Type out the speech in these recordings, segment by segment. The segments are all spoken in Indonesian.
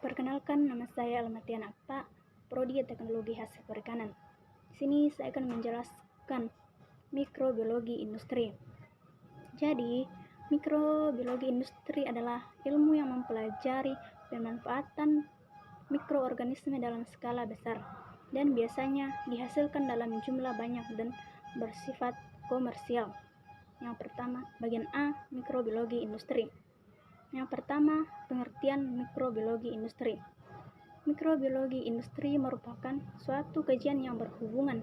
Perkenalkan, nama saya Almatian Akta, Prodi Teknologi Hasil Perikanan. Di sini saya akan menjelaskan mikrobiologi industri. Jadi, mikrobiologi industri adalah ilmu yang mempelajari pemanfaatan mikroorganisme dalam skala besar dan biasanya dihasilkan dalam jumlah banyak dan bersifat komersial. Yang pertama, bagian A, mikrobiologi industri. Yang pertama, pengertian mikrobiologi industri. Mikrobiologi industri merupakan suatu kajian yang berhubungan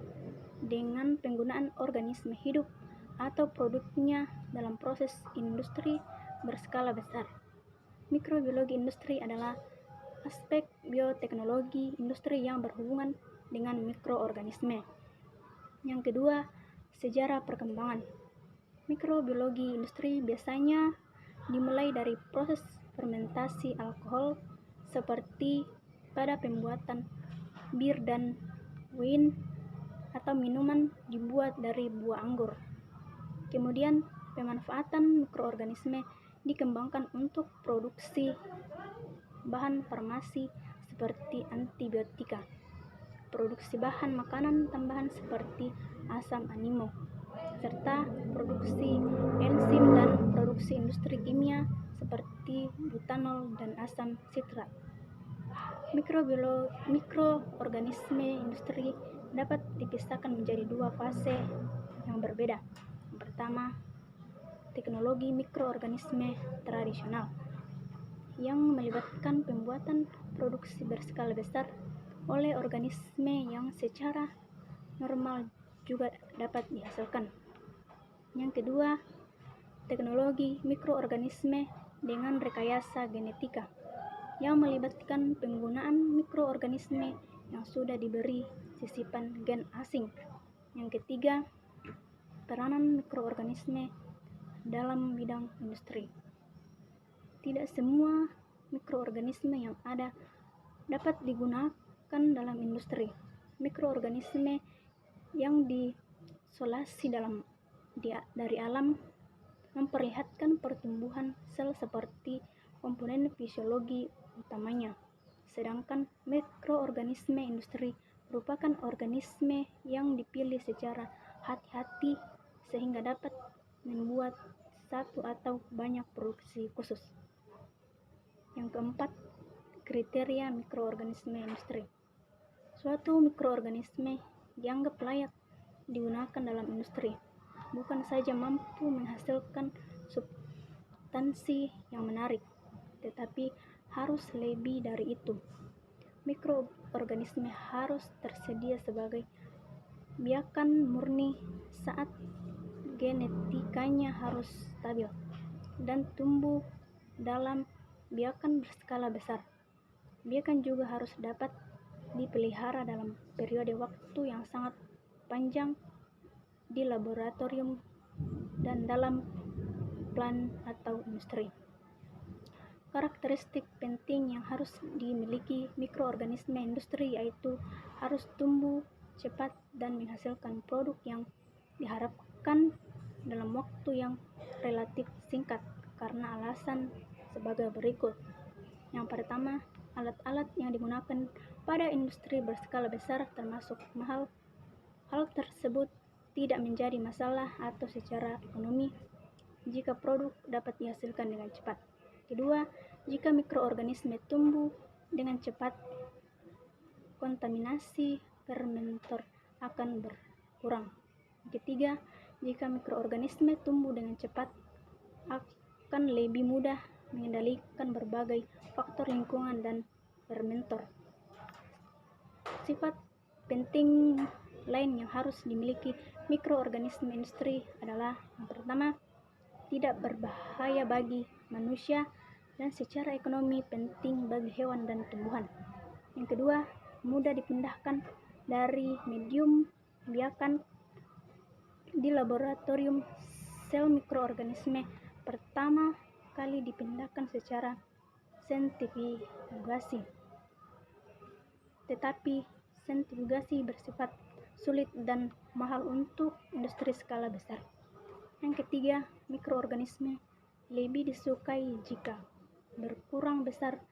dengan penggunaan organisme hidup atau produknya dalam proses industri berskala besar. Mikrobiologi industri adalah aspek bioteknologi industri yang berhubungan dengan mikroorganisme. Yang kedua, sejarah perkembangan. Mikrobiologi industri biasanya dimulai dari proses fermentasi alkohol seperti pada pembuatan bir dan wine atau minuman dibuat dari buah anggur. Kemudian pemanfaatan mikroorganisme dikembangkan untuk produksi bahan farmasi seperti antibiotika, produksi bahan makanan tambahan seperti asam amino, serta produksi enzim dan produksi industri kimia seperti butanol dan asam sitrat. Mikroorganisme industri dapat dipisahkan menjadi dua fase yang berbeda. Yang pertama, teknologi mikroorganisme tradisional yang melibatkan pembuatan produksi berskala besar oleh organisme yang secara normal juga dapat dihasilkan. Yang kedua, teknologi mikroorganisme dengan rekayasa genetika yang melibatkan penggunaan mikroorganisme yang sudah diberi sisipan gen asing. Yang ketiga, peranan mikroorganisme dalam bidang industri. Tidak semua mikroorganisme yang ada dapat digunakan dalam industri. Mikroorganisme yang diisolasi dari alam memperlihatkan pertumbuhan sel seperti komponen fisiologi utamanya. Sedangkan mikroorganisme industri merupakan organisme yang dipilih secara hati-hati sehingga dapat membuat satu atau banyak produksi khusus. Yang keempat, kriteria mikroorganisme industri. Suatu mikroorganisme dianggap layak digunakan dalam industri, bukan saja mampu menghasilkan substansi yang menarik, tetapi harus lebih dari itu. Mikroorganisme harus tersedia sebagai biakan murni saat genetikanya harus stabil dan tumbuh dalam biakan berskala besar. Biakan juga harus dapat dipelihara dalam periode waktu yang sangat panjang di laboratorium dan dalam plant atau industri. Karakteristik penting yang harus dimiliki mikroorganisme industri yaitu harus tumbuh cepat dan menghasilkan produk yang diharapkan dalam waktu yang relatif singkat karena alasan sebagai berikut. Yang pertama, alat-alat yang digunakan pada industri berskala besar termasuk mahal. Hal tersebut tidak menjadi masalah atau secara ekonomi jika produk dapat dihasilkan dengan cepat. Kedua, jika mikroorganisme tumbuh dengan cepat, kontaminasi fermenter akan berkurang. Ketiga, jika mikroorganisme tumbuh dengan cepat, akan lebih mudah mengendalikan berbagai faktor lingkungan dan fermenter. Sifat penting lain yang harus dimiliki mikroorganisme industri adalah yang pertama, tidak berbahaya bagi manusia dan secara ekonomi penting bagi hewan dan tumbuhan. Yang kedua, mudah dipindahkan dari medium biakan di laboratorium. Sel mikroorganisme pertama kali dipindahkan secara sentrifugasi, tetapi sentrifugasi bersifat sulit dan mahal untuk industri skala besar. Yang ketiga, mikroorganisme lebih disukai jika berkurang besar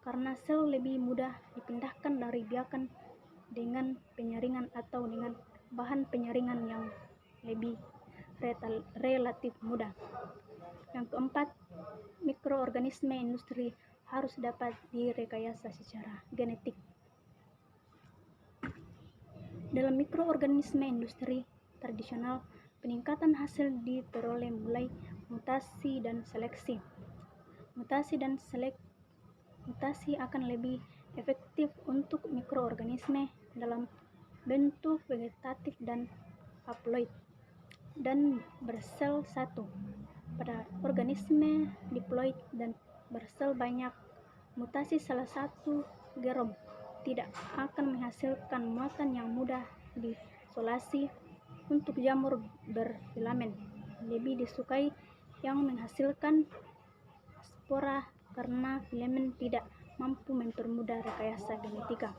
karena sel lebih mudah dipindahkan dari biakan dengan penyaringan atau dengan bahan penyaringan yang lebih relatif mudah. Yang keempat, mikroorganisme industri harus dapat direkayasa secara genetik. Dalam mikroorganisme industri tradisional, peningkatan hasil diperoleh mulai mutasi dan seleksi. Mutasi akan lebih efektif untuk mikroorganisme dalam bentuk vegetatif dan haploid dan bersel satu. Pada organisme diploid dan bersel banyak, mutasi salah satu genom tidak akan menghasilkan muatan yang mudah diisolasi. Untuk jamur berfilamen, lebih disukai yang menghasilkan spora karena filamen tidak mampu mempermudah rekayasa genetika.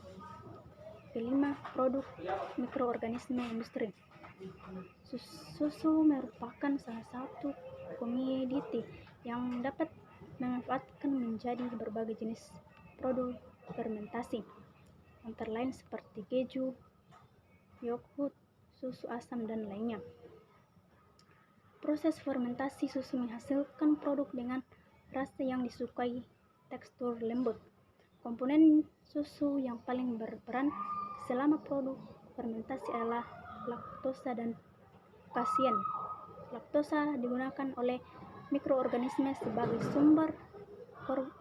Kelima, produk mikroorganisme industri. Susu merupakan salah satu komoditi yang dapat dimanfaatkan menjadi berbagai jenis produk fermentasi, antara lain seperti keju, yogurt, susu asam, dan lainnya. Proses fermentasi susu menghasilkan produk dengan rasa yang disukai, tekstur lembut. Komponen susu yang paling berperan selama produk fermentasi adalah laktosa dan kasein. Laktosa digunakan oleh mikroorganisme sebagai sumber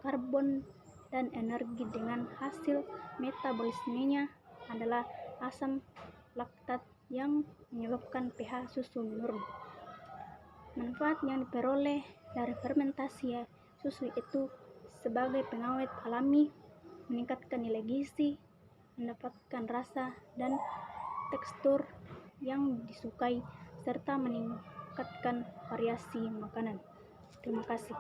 karbon dan energi, dengan hasil metabolismenya adalah asam laktat yang menyebabkan pH susu menurun. Manfaat yang diperoleh dari fermentasi susu itu sebagai pengawet alami, meningkatkan nilai gizi, mendapatkan rasa dan tekstur yang disukai, serta meningkatkan variasi makanan. Terima kasih.